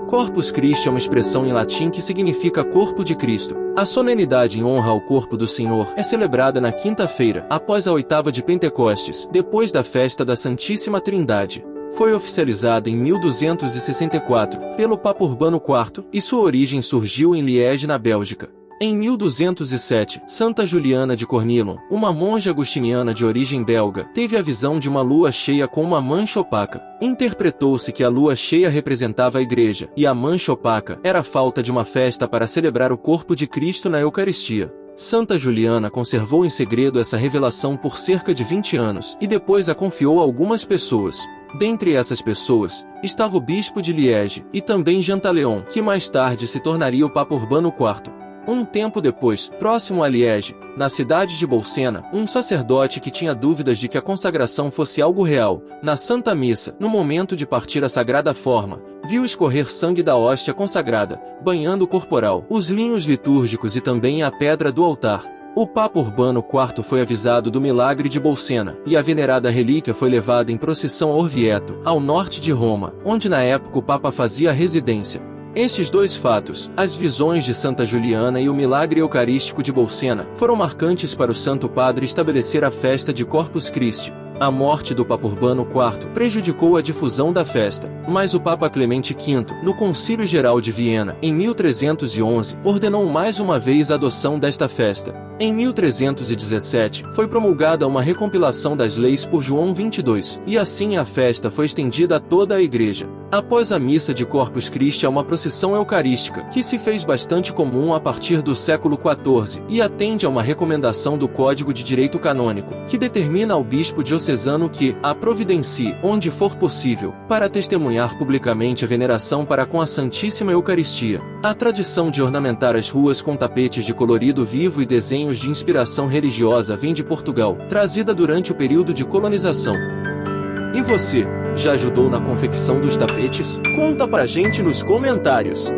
Corpus Christi é uma expressão em latim que significa corpo de Cristo. A solenidade em honra ao corpo do Senhor é celebrada na quinta-feira, após a oitava de Pentecostes, depois da festa da Santíssima Trindade. Foi oficializada em 1264, pelo Papa Urbano IV, e sua origem surgiu em Liege, na Bélgica. Em 1207, Santa Juliana de Cornillon, uma monja agostiniana de origem belga, teve a visão de uma lua cheia com uma mancha opaca. Interpretou-se que a lua cheia representava a Igreja, e a mancha opaca era a falta de uma festa para celebrar o corpo de Cristo na Eucaristia. Santa Juliana conservou em segredo essa revelação por cerca de 20 anos, e depois a confiou a algumas pessoas. Dentre essas pessoas, estava o bispo de Liege, e também Jean Talleyrand, que mais tarde se tornaria o Papa Urbano IV. Um tempo depois, próximo a Liege, na cidade de Bolsena, um sacerdote que tinha dúvidas de que a consagração fosse algo real, na Santa Missa, no momento de partir a sagrada forma, viu escorrer sangue da hóstia consagrada, banhando o corporal, os linhos litúrgicos e também a pedra do altar. O Papa Urbano IV foi avisado do milagre de Bolsena, e a venerada relíquia foi levada em procissão a Orvieto, ao norte de Roma, onde na época o Papa fazia residência. Estes dois fatos, as visões de Santa Juliana e o milagre eucarístico de Bolsena, foram marcantes para o Santo Padre estabelecer a festa de Corpus Christi. A morte do Papa Urbano IV prejudicou a difusão da festa, mas o Papa Clemente V, no Concílio Geral de Viena, em 1311, ordenou mais uma vez a adoção desta festa. Em 1317, foi promulgada uma recompilação das leis por João XXII, e assim a festa foi estendida a toda a Igreja. Após a missa de Corpus Christi há uma procissão eucarística, que se fez bastante comum a partir do século XIV, e atende a uma recomendação do Código de Direito Canônico, que determina ao bispo diocesano que a providencie, onde for possível, para testemunhar publicamente a veneração para com a Santíssima Eucaristia. A tradição de ornamentar as ruas com tapetes de colorido vivo e desenhos de inspiração religiosa vem de Portugal, trazida durante o período de colonização. E você, já ajudou na confecção dos tapetes? Conta pra gente nos comentários!